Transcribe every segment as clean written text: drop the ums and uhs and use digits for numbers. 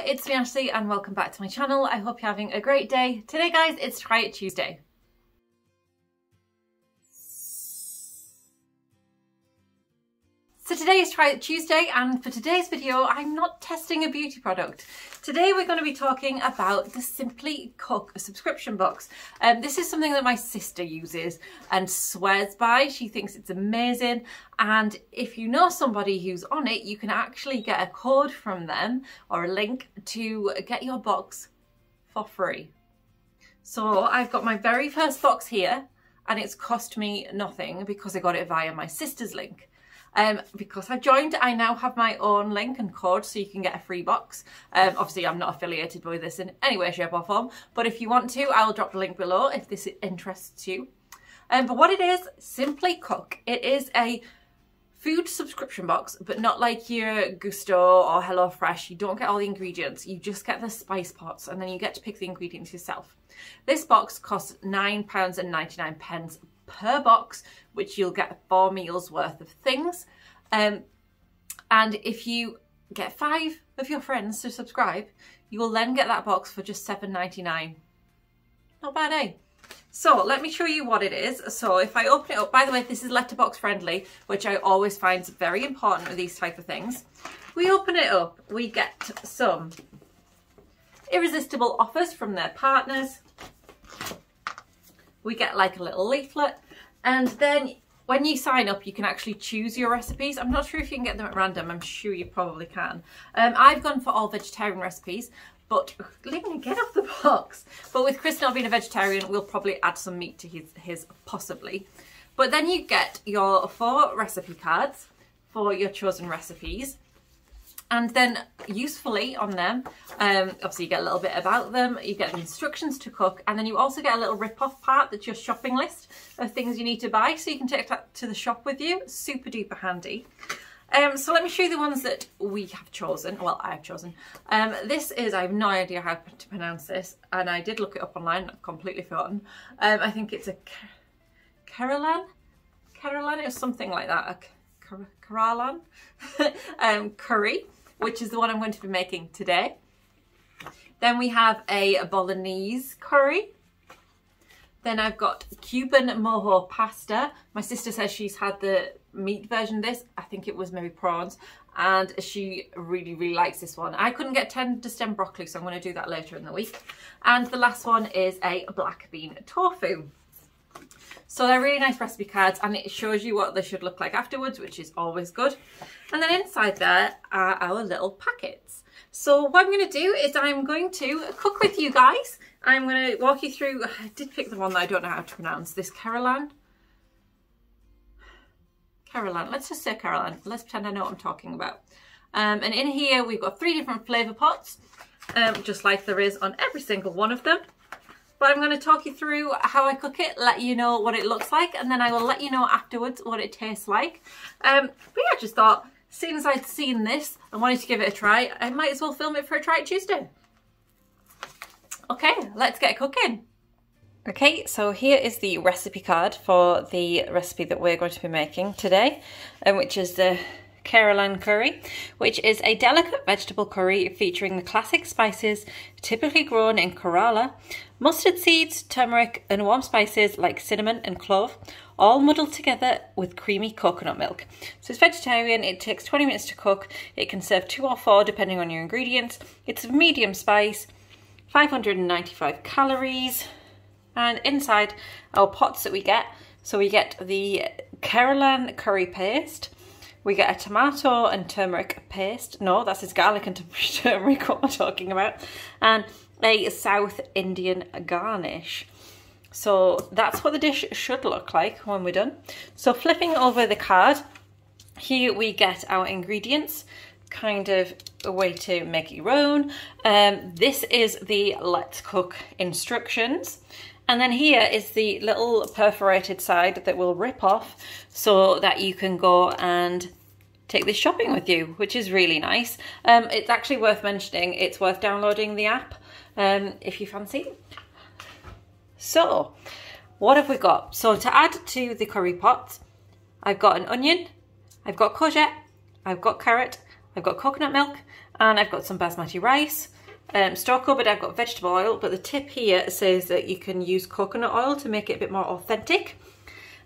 it's me Ashley and welcome back to my channel. I hope you're having a great day. Today guys, it's Try It Tuesday. So today is Try It Tuesday, and for today's video I'm not testing a beauty product. Today we're going to be talking about the Simply Cook subscription box. This is something that my sister uses and swears by. She thinks it's amazing, and if you know somebody who's on it, you can actually get a code from them or a link to get your box for free. So I've got my very first box here and it's cost me nothing because I got it via my sister's link. Because I joined, I now have my own link and code so you can get a free box. Obviously I'm not affiliated with this in any way, shape or form, but if you want to, I'll drop the link below if this interests you. But what it is, Simply Cook. It is a food subscription box, but not like your Gusto or HelloFresh. You don't get all the ingredients, you just get the spice pots and then you get to pick the ingredients yourself. This box costs £9.99 per box, which you'll get 4 meals worth of things. And if you get 5 of your friends to subscribe, you will then get that box for just £7.99. Not bad, eh? So let me show you what it is. So if I open it up, by the way, this is letterbox friendly, which I always find very important with these type of things. We open it up, we get some irresistible offers from their partners. We get like a little leaflet, and then when you sign up you can actually choose your recipes. I'm not sure if you can get them at random, I'm sure you probably can. I've gone for all vegetarian recipes, but get off the box. But with Chris not being a vegetarian, we'll probably add some meat to his possibly. But then you get your 4 recipe cards for your chosen recipes. And then usefully on them, obviously you get a little bit about them, you get the instructions to cook, and then you also get a little rip-off part that's your shopping list of things you need to buy, so you can take that to the shop with you. Super duper handy. So let me show you the ones that we have chosen. Well, I have chosen. This is, I have no idea how to pronounce this, and I did look it up online, I've completely forgotten. I think it's a Keralan? Keralan, it was something like that. A Keralan curry, which is the one I'm going to be making today. Then we have a bolognese curry. Then I've got Cuban mojo pasta. My sister says she's had the meat version of this. I think it was maybe prawns, and she really likes this one. I couldn't get tender stem broccoli, so I'm going to do that later in the week. And the last one is a black bean tofu. So they're really nice recipe cards, and it shows you what they should look like afterwards, which is always good. And then inside there are our little packets. So what I'm going to do is I'm going to cook with you guys. I'm going to walk you through, I did pick the one that I don't know how to pronounce, this Keralan. Keralan, let's just say Keralan. Let's pretend I know what I'm talking about. And in here we've got 3 different flavour pots, just like there is on every single one of them. But I'm going to talk you through how I cook it, let you know what it looks like, and then I will let you know afterwards what it tastes like. But yeah, I just thought, as soon as I'd seen this and wanted to give it a try, I might as well film it for a Try It Tuesday. Okay, let's get cooking. Okay, so here is the recipe card for the recipe that we're going to be making today, which is the Keralan curry, which is a delicate vegetable curry featuring the classic spices typically grown in Kerala, mustard seeds, turmeric and warm spices like cinnamon and clove, all muddled together with creamy coconut milk. So it's vegetarian, it takes 20 minutes to cook, it can serve 2 or 4 depending on your ingredients, it's of medium spice, 595 calories, and inside our pots that we get, so we get the Keralan curry paste, we get a tomato and turmeric paste. No, that's his garlic and turmeric, what we're talking about. And a South Indian garnish. So that's what the dish should look like when we're done. So flipping over the card, here we get our ingredients, kind of a way to make your own. This is the Let's Cook instructions. And then here is the little perforated side that will rip off so that you can go and take this shopping with you, which is really nice. It's actually worth mentioning, it's worth downloading the app if you fancy. So, what have we got? So to add to the curry pot, I've got an onion, I've got courgette, I've got carrot, I've got coconut milk, And I've got some basmati rice. Store cupboard, I've got vegetable oil, but the tip here says that you can use coconut oil to make it a bit more authentic.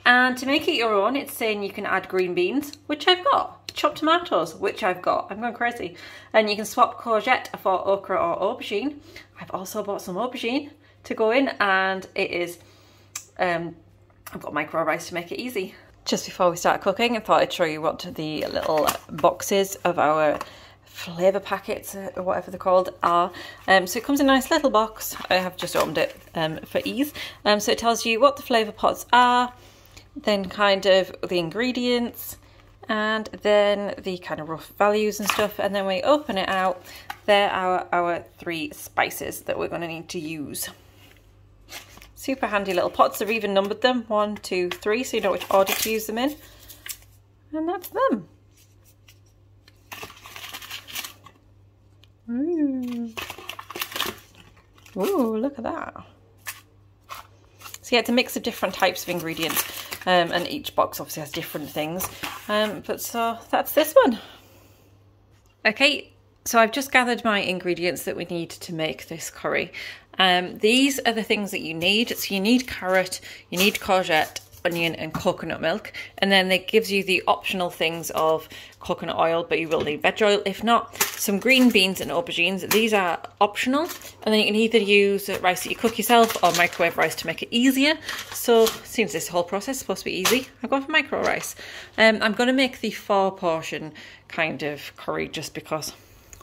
And to make it your own, it's saying you can add green beans, which I've got. Chopped tomatoes, which I've got. I'm going crazy. And you can swap courgette for okra or aubergine. I've also bought some aubergine to go in, and it is, I've got micro rice to make it easy. Just before we start cooking, I thought I'd show you what the little boxes of our flavour packets, or whatever they're called, are. So it comes in a nice little box. I have just opened it for ease. So it tells you what the flavour pots are, then kind of the ingredients, and then the kind of rough values and stuff. And then we open it out, there are our 3 spices that we're going to need to use. Super handy little pots. They've even numbered them, 1, 2, 3, so you know which order to use them in. And that's them. Ooh, look at that. So yeah, it's a mix of different types of ingredients, and each box obviously has different things. But so that's this one. Okay, so I've just gathered my ingredients that we need to make this curry. These are the things that you need. So you need carrot, you need courgette, onion and coconut milk, and then it gives you the optional things of coconut oil, but you will need veg oil if not. Some green beans and aubergines, these are optional, and then you can either use rice that you cook yourself or microwave rice to make it easier. So since this whole process is supposed to be easy, I've gone for micro rice. I'm going to make the 4 portion kind of curry just because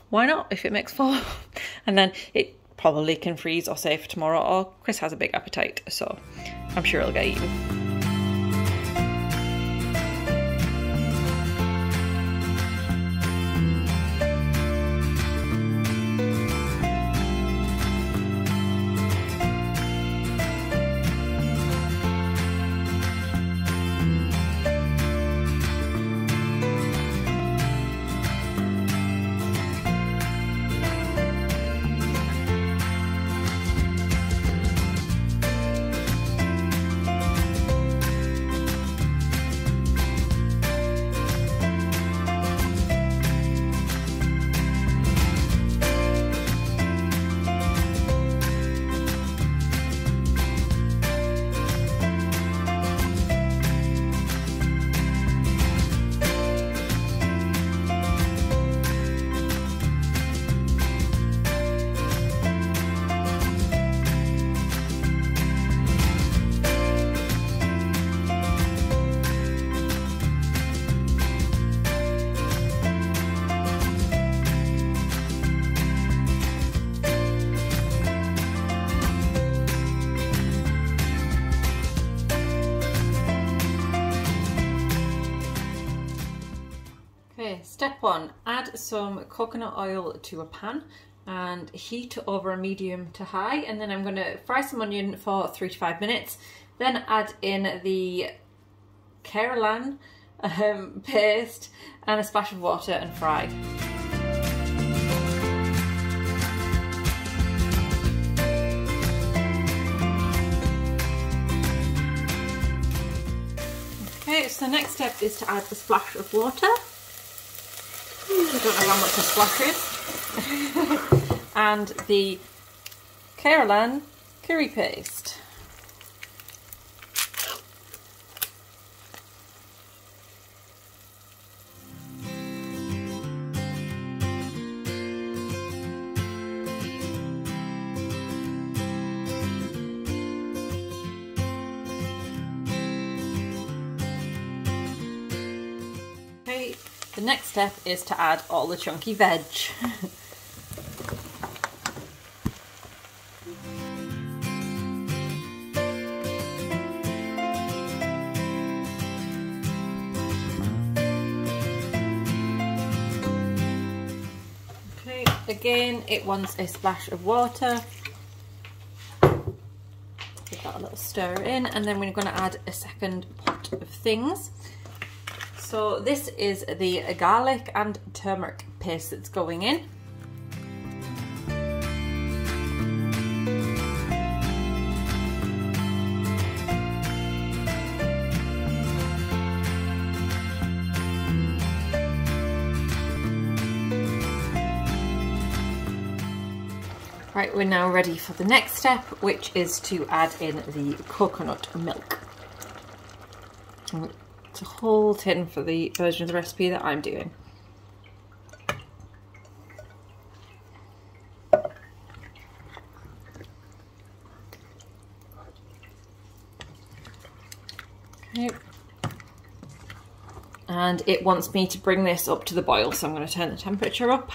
why not, if it makes 4 and then it probably can freeze or save for tomorrow, or Chris has a big appetite, so I'm sure it'll get eaten. Step 1, add some coconut oil to a pan and heat over a medium to high, and then I'm going to fry some onion for 3 to 5 minutes, then add in the Keralan paste and a splash of water and fry. Okay, so the next step is to add a splash of water. I don't know how much a splash is. And the Keralan curry paste. Okay, the next step is to add all the chunky veg. Okay, again it wants a splash of water. Give that a little stir in, and then we're going to add a second pot of things. So this is the garlic and turmeric paste that's going in. Right, we're now ready for the next step, which is to add in the coconut milk. It's a whole tin for the version of the recipe that I'm doing. Okay. And it wants me to bring this up to the boil, so I'm going to turn the temperature up.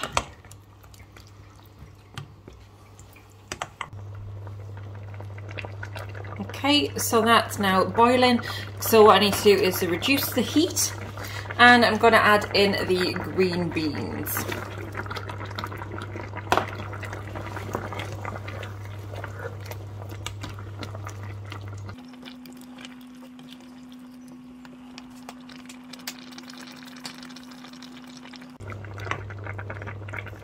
Okay, so that's now boiling. So what I need to do is to reduce the heat, and I'm going to add in the green beans.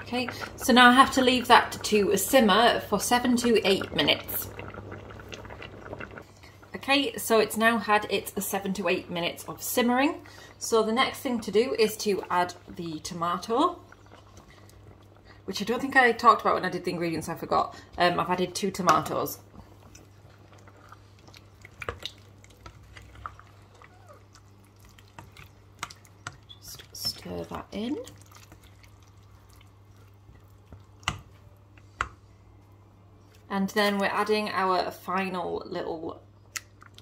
Okay, so now I have to leave that to simmer for 7 to 8 minutes. Okay, so it's now had its 7 to 8 minutes of simmering. So the next thing to do is to add the tomato, which I don't think I talked about when I did the ingredients, I forgot. I've added 2 tomatoes. Just stir that in. And then we're adding our final little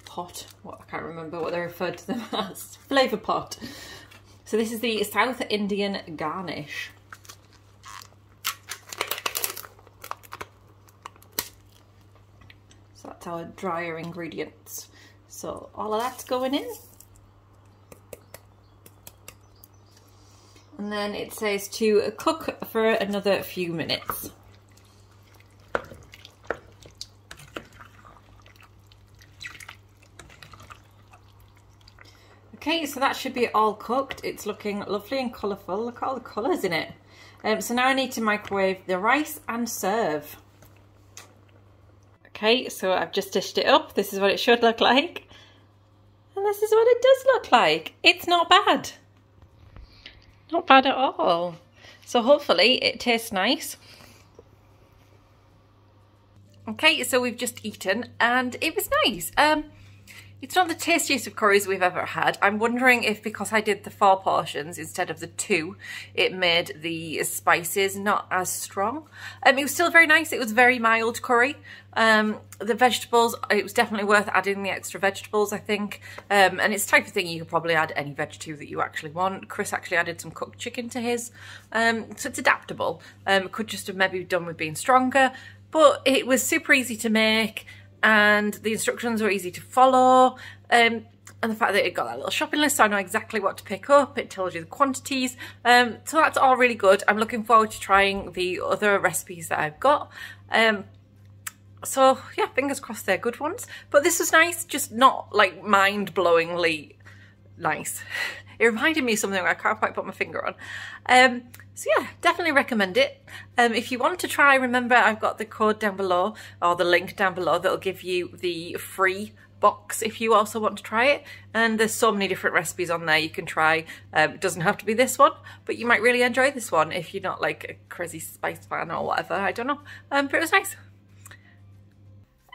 pot, I can't remember what they referred to them as, flavour pot. So this is the South Indian garnish. So that's our drier ingredients. So all of that's going in. And then it says to cook for another few minutes. Okay, so that should be all cooked. It's looking lovely and colourful. Look at all the colours in it. So now I need to microwave the rice and serve. Okay, so I've just dished it up. This is what it should look like. And this is what it does look like. It's not bad. Not bad at all. So hopefully it tastes nice. Okay, so we've just eaten and it was nice. It's not the tastiest of curries we've ever had. I'm wondering if because I did the 4 portions instead of the 2, it made the spices not as strong. It was still very nice. It was very mild curry. The vegetables, it was definitely worth adding the extra vegetables, I think. And it's the type of thing you could probably add any veg to that you actually want. Chris actually added some cooked chicken to his. So it's adaptable. Could just have maybe done with being stronger. But it was super easy to make. And the instructions were easy to follow, and the fact that it got that little shopping list, so I know exactly what to pick up. It tells you the quantities, so that's all really good. I'm looking forward to trying the other recipes that I've got. So yeah, fingers crossed they're good ones. But this was nice, just not like mind-blowingly nice. It reminded me of something I can't quite put my finger on. So yeah, definitely recommend it. If you want to try, remember I've got the code down below, or the link down below, that'll give you the free box if you also want to try it. And there's so many different recipes on there you can try. It doesn't have to be this one, but you might really enjoy this one if you're not like a crazy spice fan or whatever, I don't know. But it was nice.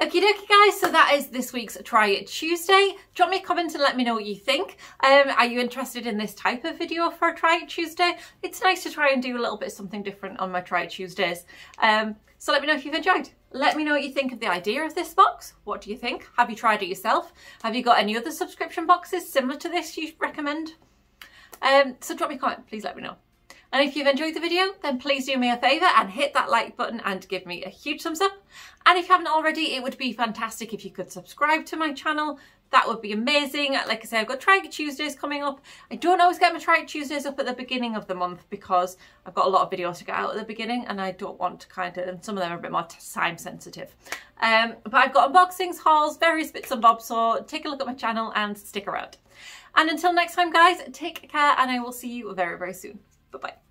Okie dokie guys, so that is this week's Try It Tuesday. Drop me a comment and let me know what you think. Are you interested in this type of video for a Try It Tuesday? It's nice to try and do a little bit of something different on my Try It Tuesdays. So let me know if you've enjoyed. Let me know what you think of the idea of this box. What do you think? Have you tried it yourself? Have you got any other subscription boxes similar to this you recommend? So drop me a comment, please let me know. And if you've enjoyed the video, then please do me a favour and hit that like button and give me a huge thumbs up. And if you haven't already, it would be fantastic if you could subscribe to my channel. That would be amazing. Like I say, I've got Try It Tuesdays coming up. I don't always get my Try It Tuesdays up at the beginning of the month because I've got a lot of videos to get out at the beginning and I don't want to kind of, and some of them are a bit more time sensitive. But I've got unboxings, hauls, various bits and bobs, so take a look at my channel and stick around. And until next time guys, take care and I will see you very, very soon. Bye-bye.